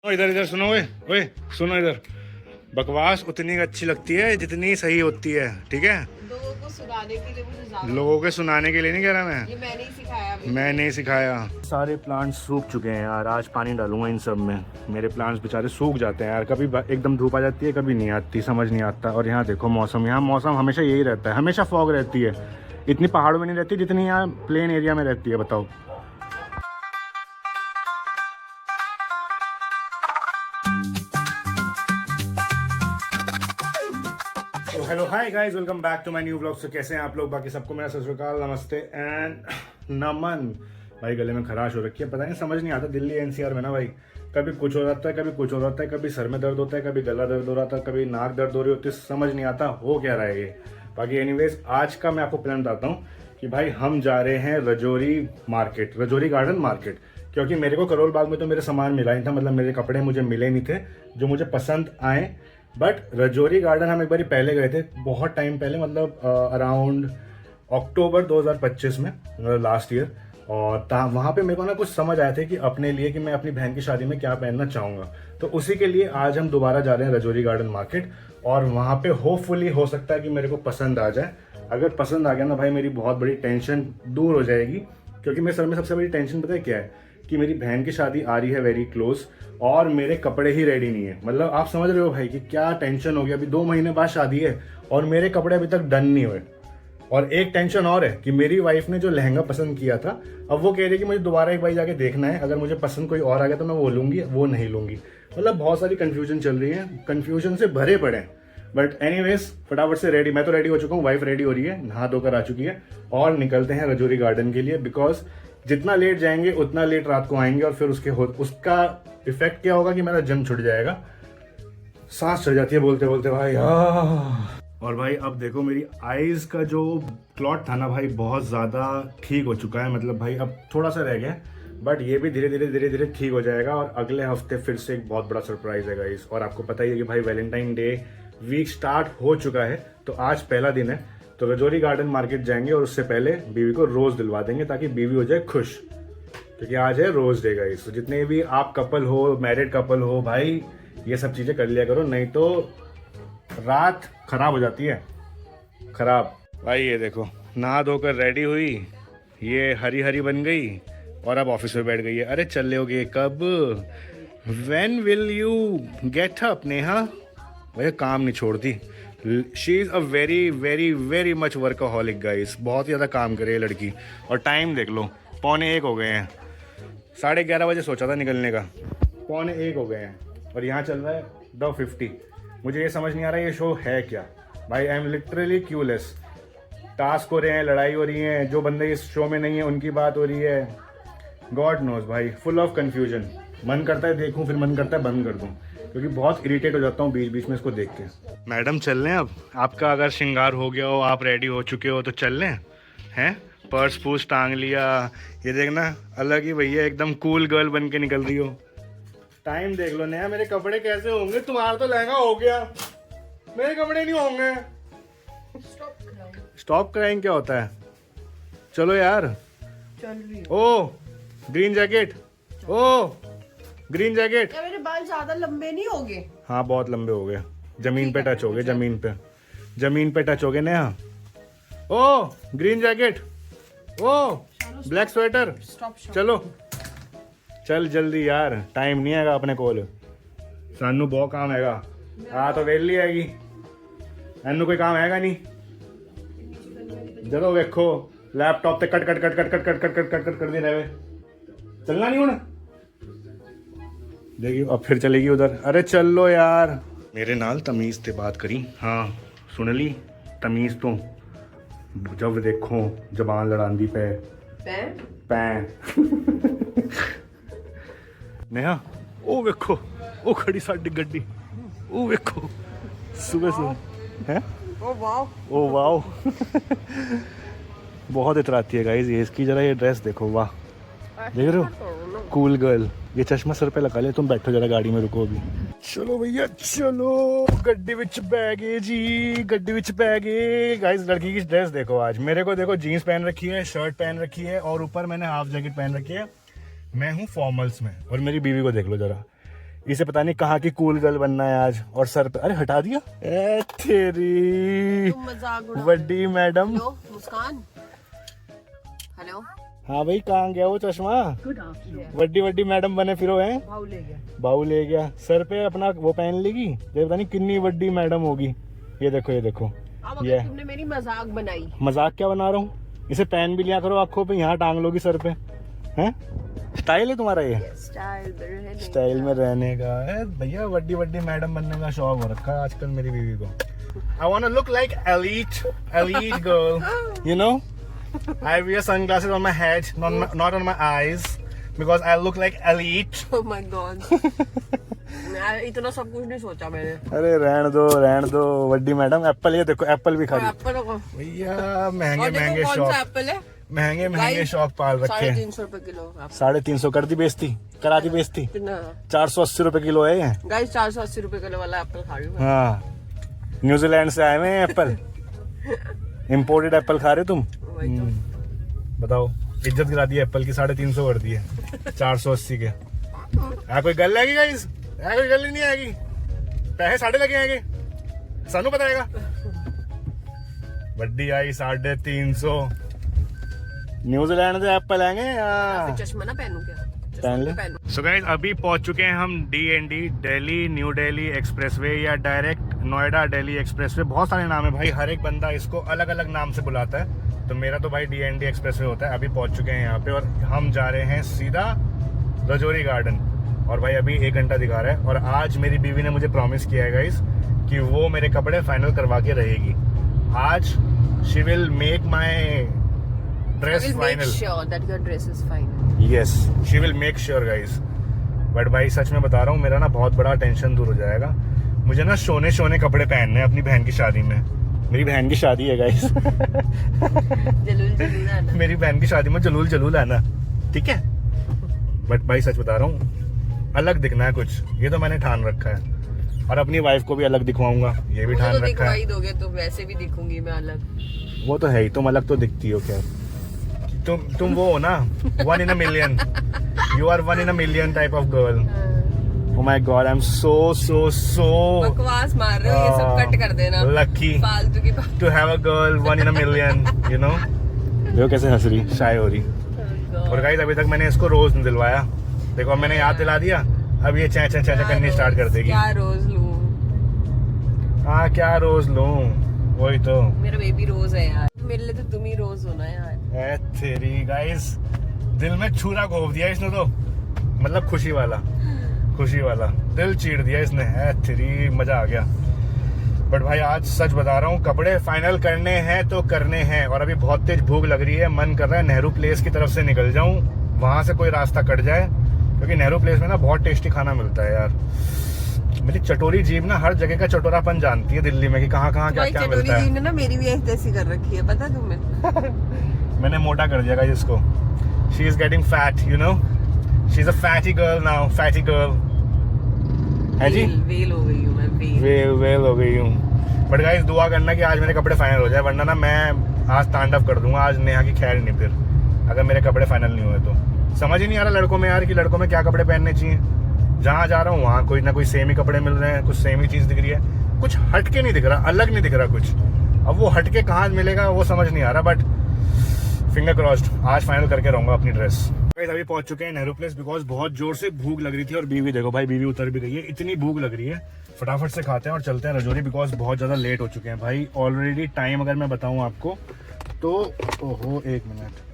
इधर इधर सुनो, ओए ओए सुनो इधर। बकवास उतनी अच्छी लगती है जितनी सही होती है, ठीक है। लोगों को सुनाने के लिए मुझे ज्यादा लोगों के सुनाने के लिए नहीं कह रहा ये मैं। मैंने ही सिखाया अभी। मैं नहीं सिखाया। सारे प्लांट्स सूख चुके हैं यार, आज पानी डालूंगा इन सब में। मेरे प्लांट्स बेचारे सूख जाते हैं यार, कभी एकदम धूप आ जाती है, कभी नहीं आती, समझ नहीं आता। और यहाँ देखो मौसम, यहाँ मौसम हमेशा यही रहता है, हमेशा फॉग रहती है। इतनी पहाड़ों में नहीं रहती जितनी यहाँ प्लेन एरिया में रहती है, बताओ। Hello hi guys, welcome back to my new vlog. So कैसे हैं आप लोग? बाकी सबको मेरा सत श्री अकाल, नमस्ते एंड नमन। भाई गले में खराश हो रखी है, पता नहीं, समझ नहीं आता। दिल्ली एनसीआर में ना भाई, कभी कुछ हो जाता है, कभी कुछ हो जाता है, कभी सर में दर्द होता है, कभी गला दर्द हो रहा था, कभी नाक दर्द हो रही होती है, समझ नहीं आता हो क्या रहा है ये। बाकी एनीवेज, आज का मैं आपको प्लान बताता हूँ कि भाई हम जा रहे हैं Rajouri market, Rajouri garden market. क्योंकि मेरे को करोल बाग में तो मेरे सामान मिला ही था, मतलब मेरे कपड़े मुझे मिले नहीं थे जो मुझे पसंद आए। बट रजौरी गार्डन हम एक बार पहले गए थे, बहुत टाइम पहले, मतलब अराउंड अक्टूबर 2025 में, लास्ट ईयर। और वहाँ पे मेरे को ना कुछ समझ आया था कि अपने लिए, कि मैं अपनी बहन की शादी में क्या पहनना चाहूँगा। तो उसी के लिए आज हम दोबारा जा रहे हैं रजौरी गार्डन मार्केट। और वहाँ पे होपफुली हो सकता है कि मेरे को पसंद आ जाए। अगर पसंद आ गया ना भाई, मेरी बहुत बड़ी टेंशन दूर हो जाएगी। क्योंकि मेरे सर में सबसे बड़ी टेंशन पता है क्या है, कि मेरी बहन की शादी आ रही है वेरी क्लोज, और मेरे कपड़े ही रेडी नहीं है। मतलब आप समझ रहे हो भाई कि क्या टेंशन हो गया। अभी 2 महीने बाद शादी है और मेरे कपड़े अभी तक डन नहीं हुए। और एक टेंशन और है कि मेरी वाइफ ने जो लहंगा पसंद किया था, अब वो कह रही है कि मुझे दोबारा एक बार जाके देखना है, अगर मुझे पसंद कोई और आ गया तो मैं वो लूंगी, वो नहीं लूंगी। मतलब बहुत सारी कंफ्यूजन चल रही है, कंफ्यूजन से भरे पड़े हैं। बट एनीवेज, फटाफट से रेडी, मैं तो रेडी हो चुका हूँ, वाइफ रेडी हो रही है, नहा धोकर आ चुकी है, और निकलते हैं रजौरी गार्डन के लिए। बिकॉज जितना लेट जाएंगे उतना लेट रात को आएंगे, और फिर उसका इफेक्ट क्या होगा कि मेरा जम छुट जाएगा, सांस चढ़ जाती है बोलते बोलते भाई। और भाई अब देखो, मेरी आईज का जो क्लॉट था ना भाई, बहुत ज़्यादा ठीक हो चुका है। मतलब भाई अब थोड़ा सा रह गया, बट ये भी धीरे धीरे ठीक हो जाएगा। और अगले हफ्ते फिर से एक बहुत बड़ा सरप्राइज है गाइस। और आपको पता ही है कि भाई वैलेंटाइन डे वीक स्टार्ट हो चुका है, तो आज पहला दिन है। तो रजौरी गार्डन मार्केट जाएंगे और उससे पहले बीवी को रोज दिलवा देंगे, ताकि बीवी हो जाए खुश। क्योंकि आज है रोज डे गाइस। तो जितने भी आप कपल हो, मैरिड कपल हो भाई, ये सब चीजें कर लिया करो, नहीं तो रात खराब हो जाती है, खराब। भाई ये देखो, नहा धोकर रेडी हुई, ये हरी हरी बन गई, और अब ऑफिस में बैठ गई है। अरे चल लोगे कब? When will you get up Neha? भैया काम नहीं छोड़ती। She is a very very very much workaholic guys, बहुत ही ज़्यादा काम करे ये लड़की। और टाइम देख लो, 11:45 हो गए हैं। 11:30 बजे सोचा था निकलने का, 11:45 हो गए हैं, और यहाँ चल रहा है द 50। मुझे ये समझ नहीं आ रहा ये शो है क्या भाई। I am literally queueless. Task हो रहे हैं, लड़ाई हो रही है, जो बंदे इस शो में नहीं है उनकी बात हो रही है, गॉड नोज भाई, फुल ऑफ कन्फ्यूजन। मन करता है देखूं, फिर मन करता है बंद कर दूं, क्योंकि बहुत इरिटेट हो जाता हूँ बीच बीच में इसको देख के। मैडम चल लें अब? आपका अगर श्रृंगार हो गया हो, आप रेडी हो चुके हो, तो चल लें हैं? पर्स पूस टांग लिया, ये देखना अलग ही भैया, एकदम कूल गर्ल बन के निकल रही हो। टाइम देख लो नया, मेरे कपड़े कैसे होंगे? तुम्हारा तो लहंगा हो गया, मेरे कपड़े नहीं होंगे। स्टॉप क्राइंग क्या होता है? चलो यार, चल रही ओ ग्रीन जैकेट, ओ ग्रीन जैकेट। क्या मेरे बाल ज्यादा लंबे नहीं हो गए? हाँ बहुत लंबे हो गए, जमीन पे टच हो गए, जमीन पे टच हो गए नया। ओ ग्रीन जैकेट, ओ ब्लैक स्वेटर। चलो चल जल्दी यार, टाइम नहीं हैगा अपने कोल, सानू बहुत काम हैगा। आ तो वेली हैगी, एनू कोई काम हैगा नहीं। जदों वेखो लैपटॉप ते cut cut cut cut cut cut cut cut cut cut करते रहे। चलना नहीं होना, देखियो अब फिर चलेगी उधर। अरे चल लो यार, मेरे नाल तमीज ते बात करी। हाँ सुन ली तमीज तो, जब देखो जबान लड़ांदी पे पैं। नेहा ओ वेखो, ओ खड़ी साडी गड्डी, ओ वेखो सुबह सुबह है। Oh wow, oh wow. बहुत इतराती है गाइस ये इसकी, जरा ये ड्रेस देखो, वाह देख रहे हो, कूल गर्ल। ये चश्मा सर पे लगा ले, तुम बैठो जरा गाड़ी में, रुको अभी। चलो भैया चलो, गड्डी विच बैगे जी, गड्डी विच बैगे। गाइस लड़की की ड्रेस देखो आज, मेरे को देखो जीन्स पहन रखी है, शर्ट पहन रखी है, और ऊपर मैंने हाफ जैकेट पहन रखी है। मैं हूँ फॉर्मल्स में, और मेरी बीवी को देख लो जरा, इसे पता नहीं कहाँ की कूल गर्ल बनना है आज। और सर पे, अरे हटा दिया, ए तेरी तुम मजाक उड़ा बड़ी मैडम। हेलो मुस्कान, हेलो। हाँ भाई, कहाँ गया वो चश्मा? बड़ी बड़ी मैडम बने फिरो हैं। भाव ले गया। बाऊ ले गया, सर पे अपना वो पहन लेगी, ये पता नहीं कितनी बड़ी मैडम होगी। ये देखो ये देखो, अब ये अगर तुमने मेरी मजाक बनाई। मजाक क्या बना रहा हूँ? इसे पहन भी लिया करो आंखों पे, यहाँ टांग लोगी सर पे। हैं, स्टाइल है तुम्हारा ये? स्टाइल में रहने का है भैया। बड़ी बड़ी मैडम बनने का शौक हो रखा है आजकल मेरी बीवी को। I wanna look like elite girl, you know? I wear sunglasses on my head, not on my eyes, because I look like elite. Oh my God. मैं इतना सब कुछ नहीं सोचा मैंने। अरे रहन दो बड़ी मैडम। एप्पल, ये देखो एप्पल भी खा ली एप्पल को भैया। महंगे महंगे कौन शौक, सा एप्पल है? महंगे शौक पाल रखे हैं। 350 रुपए किलो। 350 कर दी बेइज्जती, करा दी बेइज्जती। कितना? 480 रुपए किलो है ये। गाइस 480 रुपए किलो वाला एप्पल खा रही हूँ। हाँ, न्यूजीलैंड से आए हुए हैं एप्पल। इम्पोर्टेड एप्पल खा रहे तुम? बताओ, इज्जत गिरा दी एप्पल की, 350 कर दी है 480 के। कोई गल आएगी गाइस? कोई गल ही नहीं आएगी, पैसे 3.5 लगे आएंगे, सानू बताएगा। बड्डी आई 350। न्यूजीलैंड से एप्पल आएंगे यहाँ। चश्मा ना पहनूं क्या? पहन ले। सो गाइस, अभी पहुंच चुके हैं हम DND, Delhi new Delhi expressway, या डायरेक्ट नोएडा दिल्ली एक्सप्रेसवे। बहुत सारे नाम है भाई, हर एक बंदा इसको अलग अलग नाम से बुलाता है। तो मेरा तो भाई DND एक्सप्रेसवे होता है। अभी पहुंच चुके हैं यहाँ पे और हम जा रहे हैं सीधा रजौरी गार्डन। और भाई अभी 1 घंटा दिखा रहा है। और आज मेरी बीवी ने मुझे प्रॉमिस किया है गाइस कि वो मेरे कपड़े फाइनल करवा के रहेगी। आज she will make my dress final. Yes, she will make sure guys. But भाई सच में बता रहा हूँ, मेरा ना बहुत बड़ा टेंशन दूर हो जाएगा। मुझे ना शोने कपड़े पहनने हैं अपनी बहन की शादी में। मेरी बहन की शादी है गाइस। जलूल आना। मेरी बहन की शादी में जलूल आना, ठीक है? बट भाई सच बता रहा हूँ, अलग दिखना है कुछ, ये तो मैंने ठान रखा है। और अपनी वाइफ को भी अलग दिखवाऊंगा, ये भी ठान रखा है। दोगे तो वैसे भी दिखूंगी मैं अलग। वो तो है ही, तुम अलग तो दिखती हो। क्या तुम वो हो ना, 1 in a million। You are 1 in a million type of girl। Oh my God, I'm so बकवास मार रहे हो, ये सब कट कर देना। lucky फालतू की बात। to have a girl 1 in a million, you know। देखो कैसे हंस रही, शाय हो रही। और गाइस अभी तक मैंने इसको रोज नहीं दिलवाया। देखो अब मैंने याद दिला दिया, अब ये चे करनी स्टार्ट कर देगी। क्या रोज लूं? हाँ, क्या रोज लूं? वही तो, मेरा बेबी रोज है यार। मेरे लिए तो तुम ही रोज होना यार। ए तेरी गाइस, दिल में छुरा घोप दिया इसने तो, मतलब खुशी वाला दिल चीर दिया इसने। ए तेरी, मजा आ गया। बट भाई आज सच बता रहा हूँ, कपड़े फाइनल करने हैं तो करने हैं। और अभी बहुत तेज भूख लग रही है, मन कर रहा है नेहरू प्लेस की तरफ से निकल जाऊं, वहां से कोई रास्ता कट जाए, क्योंकि नेहरू प्लेस में ना बहुत टेस्टी खाना मिलता है यार। मेरी चटोरी जीभ ना हर जगह का चटोरापन जानती है दिल्ली में, कि कहाँ क्या क्या मिलता है। ने ना मेरी भी ऐसी कर रखी है, पता तुम्हें? मैंने मोटा कर दिया गाइस इसको। She is getting fat, you know, she is a fatty girl now, fatty girl है जी। वेल हो गई हूँ मैं, वेल हो गई हूँ। बट गाइस दुआ करना कि आज मेरे कपड़े फाइनल हो जाए, वरना ना मैं आज तांडव कर दूंगा। आज नेहा की खैर नहीं फिर, अगर मेरे कपड़े फाइनल नहीं हुए तो। समझ ही नहीं आ रहा लड़कों में यार, कि लड़कों में क्या कपड़े पहनने चाहिए। जहाँ जा रहा हूँ वहाँ कोई ना कोई सेम ही कपड़े मिल रहे हैं, कुछ सेम ही चीज दिख रही है, कुछ हटके नहीं दिख रहा, अलग नहीं दिख रहा कुछ। अब वो हटके कहाँ मिलेगा वो समझ नहीं आ रहा। बट फिंगर क्रॉस्ड, आज फाइनल करके रहूंगा अपनी ड्रेस। अभी पहुंच चुके हैं नेहरू प्लेस, बिकॉज बहुत जोर से भूख लग रही थी। और बीवी देखो भाई, बीवी उतर भी गई है, इतनी भूख लग रही है। फटाफट से खाते हैं और चलते हैं रजौरी, बिकॉज बहुत ज्यादा लेट हो चुके हैं भाई। ऑलरेडी टाइम अगर मैं बताऊं आपको तो, ओहो 1 मिनट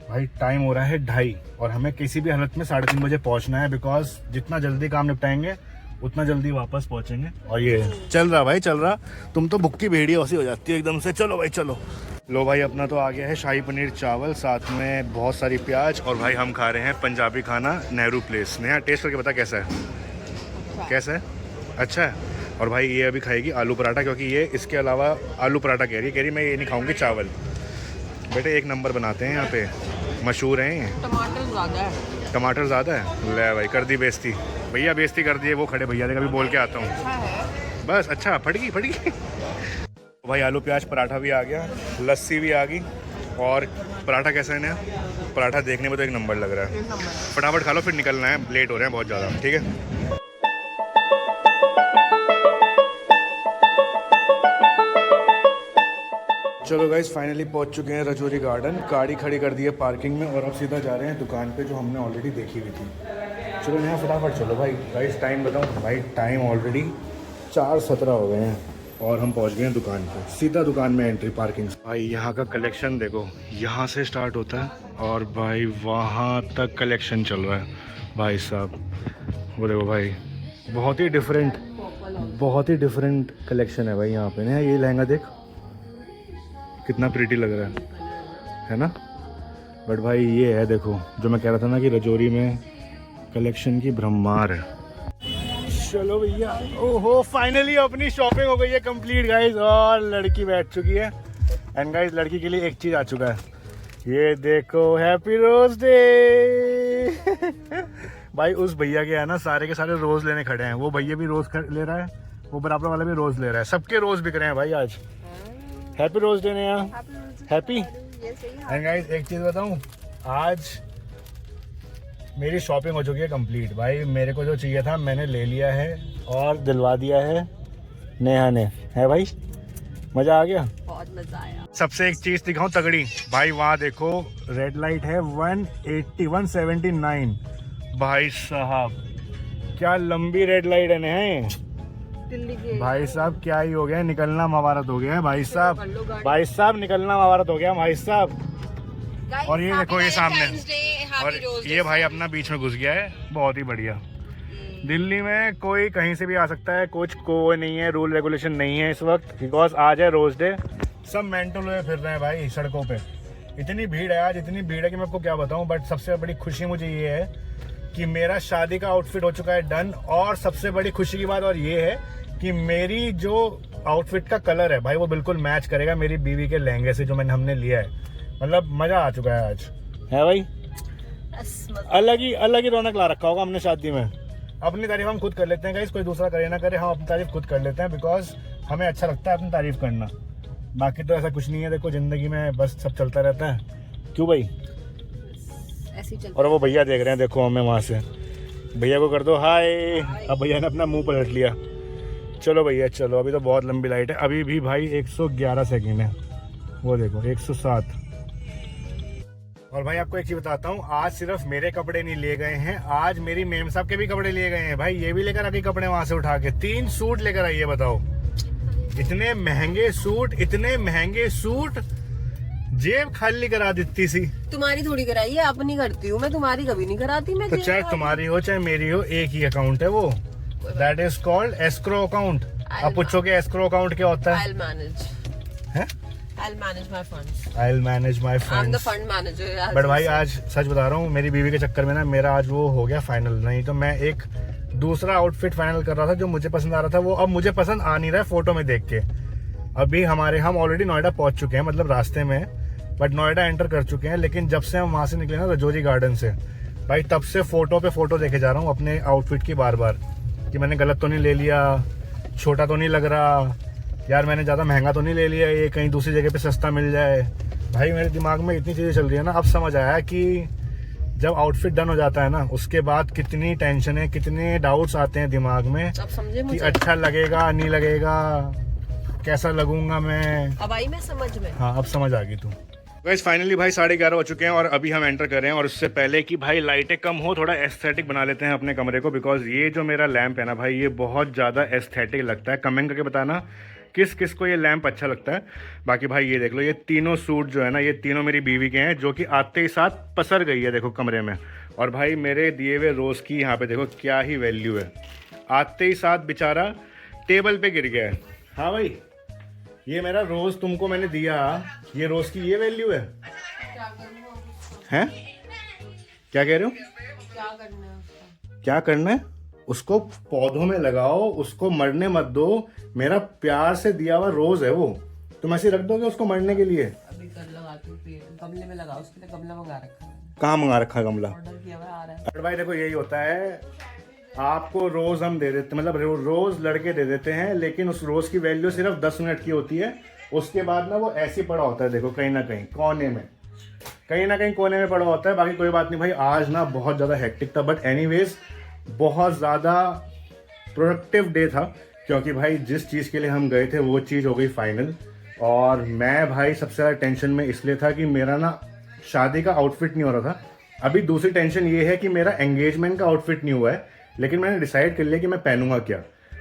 भाई, टाइम हो रहा है 2:30 और हमें किसी भी हालत में 3:30 बजे पहुंचना है, बिकॉज जितना जल्दी काम निपटाएंगे उतना जल्दी वापस पहुंचेंगे। और ये चल रहा भाई, चल रहा। तुम तो भुक्की भेड़ी ऐसी हो जाती है एकदम से। चलो भाई चलो। लो भाई, अपना तो आ गया है शाही पनीर चावल, साथ में बहुत सारी प्याज। और भाई हम खा रहे हैं पंजाबी खाना नेहरू प्लेस। नेहा टेस्ट करके बता कैसा है, कैसा है? अच्छा है। और भाई ये अभी खाएगी आलू पराठा, क्योंकि ये इसके अलावा आलू पराठा कह रही मैं ये नहीं खाऊंगी चावल। बेटे 1 नंबर बनाते हैं यहाँ पे, मशहूर हैं ये। टमाटर ज़्यादा है। टमाटर ज़्यादा है? ले भाई, कर दी बेइज्जती। भैया बेइज्जती कर दी है, वो खड़े भैया, कभी बोल के आता हूँ बस। अच्छा, फट गई। भाई आलू प्याज पराठा भी आ गया, लस्सी भी आ गई। और पराठा कैसा है ना? पराठा देखने में तो 1 नंबर लग रहा है। फटाफट खा लो, फिर निकलना है, लेट हो रहे हैं बहुत ज़्यादा। ठीक है। चलो गाइस फाइनली पहुंच चुके हैं रजौरी गार्डन। गाड़ी खड़ी कर दी है पार्किंग में और अब सीधा जा रहे हैं दुकान पे जो हमने ऑलरेडी देखी हुई थी। चलो यहाँ फटाफट चलो भाई। गाइस टाइम बताऊँ भाई, टाइम ऑलरेडी 4:17 हो गए हैं और हम पहुंच गए हैं दुकान पे। सीधा दुकान में एंट्री, पार्किंग। भाई यहाँ का कलेक्शन देखो, यहाँ से स्टार्ट होता है और भाई वहाँ तक कलेक्शन चल रहा है भाई साहब। वो देखो भाई, बहुत ही डिफरेंट कलेक्शन है भाई यहाँ पे ना। ये लहंगा देख कितना प्रिटी लग रहा है ना। बट भाई ये है देखो, जो मैं कह रहा था ना कि रजौरी में कलेक्शन की भरमार है। चलो भैया, ओहो फाइनली अपनी शॉपिंग हो गई है कंप्लीट गाइस और लड़की बैठ चुकी है। एंड गाइस लड़की के लिए एक चीज़ आ चुका है, ये देखो, हैप्पी रोज डे। भाई उस भैया के है ना सारे के सारे रोज लेने खड़े हैं। वो भैया भी रोज ले रहा है, वो बराबर वाला भी रोज ले रहा है। सबके रोज बिक रहे हैं भाई आज। हैप्पी रोज डे नया, हैप्पी। एंड गाइस एक चीज़ बताऊं, आज मेरी शॉपिंग हो चुकी है कंप्लीट। भाई मेरे को जो चाहिए था मैंने ले लिया है और दिलवा दिया है नेहा ने। है भाई, मज़ा आ गया, बहुत मजा आया। सबसे एक चीज़ दिखाऊं तगड़ी भाई, वहाँ देखो रेड लाइट है 179। भाई साहब क्या लंबी रेड लाइट है नेहा। दिल्ली के भाई साहब क्या ही हो गया, निकलना मवारत हो गया है भाई साहब। भाई साहब निकलना मवारत हो गया भाई साहब। और ये देखो ये सामने, और ये भाई अपना बीच में घुस गया है, बहुत ही बढ़िया। दिल्ली में कोई कहीं से भी आ सकता है, कुछ कोई नहीं है, रूल रेगुलेशन नहीं है इस वक्त, बिकॉज आज है रोज डे। सब मेंटल हुए फिर रहे हैं भाई सड़कों पे। इतनी भीड़ है आज, इतनी भीड़ है कि मैं आपको क्या बताऊं। बट सबसे बड़ी खुशी मुझे ये है कि मेरा शादी का आउटफिट हो चुका है डन। और सबसे बड़ी खुशी की बात और ये है कि मेरी जो आउटफिट का कलर है भाई वो बिल्कुल मैच करेगा मेरी बीवी के लहंगे से जो हमने लिया है। मतलब मजा आ चुका है आज, है भाई। अलग ही रौनक ला रखा होगा हमने शादी में। अपनी तारीफ हम खुद कर लेते हैं गाइस, कोई दूसरा करे ना करे, हम अपनी तारीफ खुद कर लेते हैं बिकॉज हमें अच्छा लगता है अपनी तारीफ करना। बाकी तो ऐसा कुछ नहीं है, देखो जिंदगी में बस सब चलता रहता है। क्यों भाई, ऐसे ही चलता। और वो भैया देख रहे हैं, देखो हमें वहाँ से। भैया को कर दो हाय। अब भैया ने अपना मुंह पलट लिया। चलो भैया चलो, अभी तो बहुत लंबी लाइट है। अभी भी भाई 111 सेकेंड है, वो देखो 107। और भाई आपको एक चीज बताता हूँ, आज सिर्फ मेरे कपड़े नहीं लिए गए हैं, आज मेरी मेम साहब के भी कपड़े लिए गए हैं भाई। ये भी लेकर आके कपड़े वहां से उठा के 3 सूट लेकर आइए। बताओ इतने महंगे सूट, जेब खाली करा देती सी। तुम्हारी थोड़ी कराई है, अपनी करती हूँ मैं, तुम्हारी कभी नहीं कराती मैं। तो चाहे तुम्हारी हो चाहे मेरी हो, एक ही अकाउंट है वो, that is called escrow account. अब पूछोगे एस्क्रो अकाउंट क्या होता है? I'll manage my funds. I'll manage my funds. I'm the fund manager. But भाई आज सच बता रहा हूँ, मेरी बीवी के चक्कर में ना मेरा आज वो हो गया फाइनल। नहीं तो मैं एक दूसरा आउटफिट फाइनल कर रहा था जो मुझे पसंद आ रहा था, वो अब मुझे पसंद आ नहीं रहा है फोटो में देख के। अभी हम ऑलरेडी नोएडा पहुंच चुके हैं, मतलब रास्ते में, बट नोएडा एंटर कर चुके हैं। लेकिन जब से हम वहाँ से निकले ना रजौरी गार्डन से भाई, तब से फोटो पे फोटो देखे जा रहा हूँ अपने आउटफिट की बार बार, कि मैंने गलत तो नहीं ले लिया, छोटा तो नहीं लग रहा यार, मैंने ज़्यादा महंगा तो नहीं ले लिया, ये कहीं दूसरी जगह पे सस्ता मिल जाए। भाई मेरे दिमाग में इतनी चीज़ें चल रही है ना, अब समझ आया कि जब आउटफिट डन हो जाता है ना उसके बाद कितनी टेंशन है, कितने डाउट्स आते हैं दिमाग में कि अच्छा लगेगा नहीं लगेगा, कैसा लगूंगा मैं। अब आई मैं समझ में। हाँ अब समझ आ गई तू। गाइस फाइनली भाई 11:30 हो चुके हैं और अभी हम एंटर कर रहे हैं। और उससे पहले कि भाई लाइटें कम हो, थोड़ा एस्थेटिक बना लेते हैं अपने कमरे को, बिकॉज ये जो मेरा लैंप है ना भाई, ये बहुत ज़्यादा एस्थेटिक लगता है। कमेंट करके बताना किस किस को ये लैंप अच्छा लगता है। बाकी भाई ये देख लो, ये तीनों सूट जो है ना, ये तीनों मेरी बीवी के हैं, जो कि आते ही साथ पसर गई है देखो कमरे में। और भाई मेरे दिए हुए रोज़ की यहाँ पे देखो क्या ही वैल्यू है, आते ही साथ बेचारा टेबल पे गिर गया है। हाँ भाई, ये मेरा रोज़ तुमको मैंने दिया, ये रोज़ की ये वैल्यू है। हैं? क्या कह रहे हो? क्या करना है? उसको पौधों में लगाओ, उसको मरने मत दो। मेरा प्यार से दिया हुआ रोज है वो, तुम ऐसे रख दोगे उसको मरने के लिए? अभी कर लगाती हूँ, गमले में लगाओ, उसके लिए गमला मंगा रखा है। कहाँ मंगा रखा है गमला? ऑर्डर किया हुआ आ रहा है। भाई देखो यही होता है, आपको रोज हम दे देते, मतलब रोज लड़के दे देते हैं, लेकिन उस रोज की वैल्यू सिर्फ 10 मिनट की होती है। उसके बाद ना वो ऐसे पड़ा होता है, देखो कहीं ना कहीं कोने में पड़ा होता है। बाकी कोई बात नहीं भाई, आज ना बहुत ज़्यादा हेक्टिक था, बट एनीवेज बहुत ज़्यादा प्रोडक्टिव डे था, क्योंकि भाई जिस चीज़ के लिए हम गए थे वो चीज़ हो गई फाइनल। और मैं भाई सबसे ज़्यादा टेंशन में इसलिए था कि मेरा ना शादी का आउटफिट नहीं हो रहा था। अभी दूसरी टेंशन ये है कि मेरा एंगेजमेंट का आउटफिट नहीं हुआ है, लेकिन मैंने डिसाइड कर लिया कि मैं पहनूंगा क्या।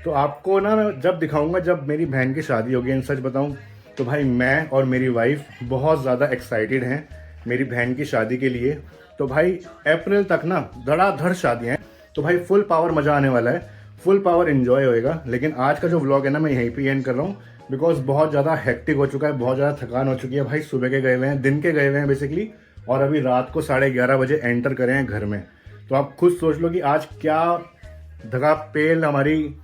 तो आपको ना मैं जब दिखाऊंगा जब मेरी बहन की शादी होगी। इन सच बताऊं तो भाई मैं और मेरी वाइफ बहुत ज़्यादा एक्साइटेड हैं मेरी बहन की शादी के लिए। तो भाई अप्रैल तक ना धड़ाधड़ शादियाँ हैं, तो भाई फुल पावर मज़ा आने वाला है, फुल पावर एंजॉय होएगा। लेकिन आज का जो व्लॉग है ना मैं यहीं पे एंड कर रहा हूँ, बिकॉज बहुत ज़्यादा हेक्टिक हो चुका है, बहुत ज़्यादा थकान हो चुकी है भाई। सुबह के गए हुए हैं, दिन के गए हुए हैं बेसिकली, और अभी रात को 11:30 बजे एंटर करे हैं घर में। तो आप खुद सोच लो कि आज क्या धगा पेल हमारी,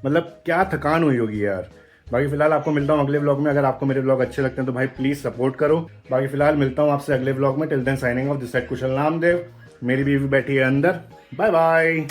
मतलब क्या थकान हुई होगी यार। बाकी फिलहाल आपको मिलता हूँ अगले व्लॉग में। अगर आपको मेरे व्लॉग अच्छे लगते हैं तो भाई प्लीज़ सपोर्ट करो। बाकी फिलहाल मिलता हूँ आपसे अगले व्लॉग में। Till then signing off, this side Kushal Namdev. मेरी बीवी बैठी है अंदर। Bye bye.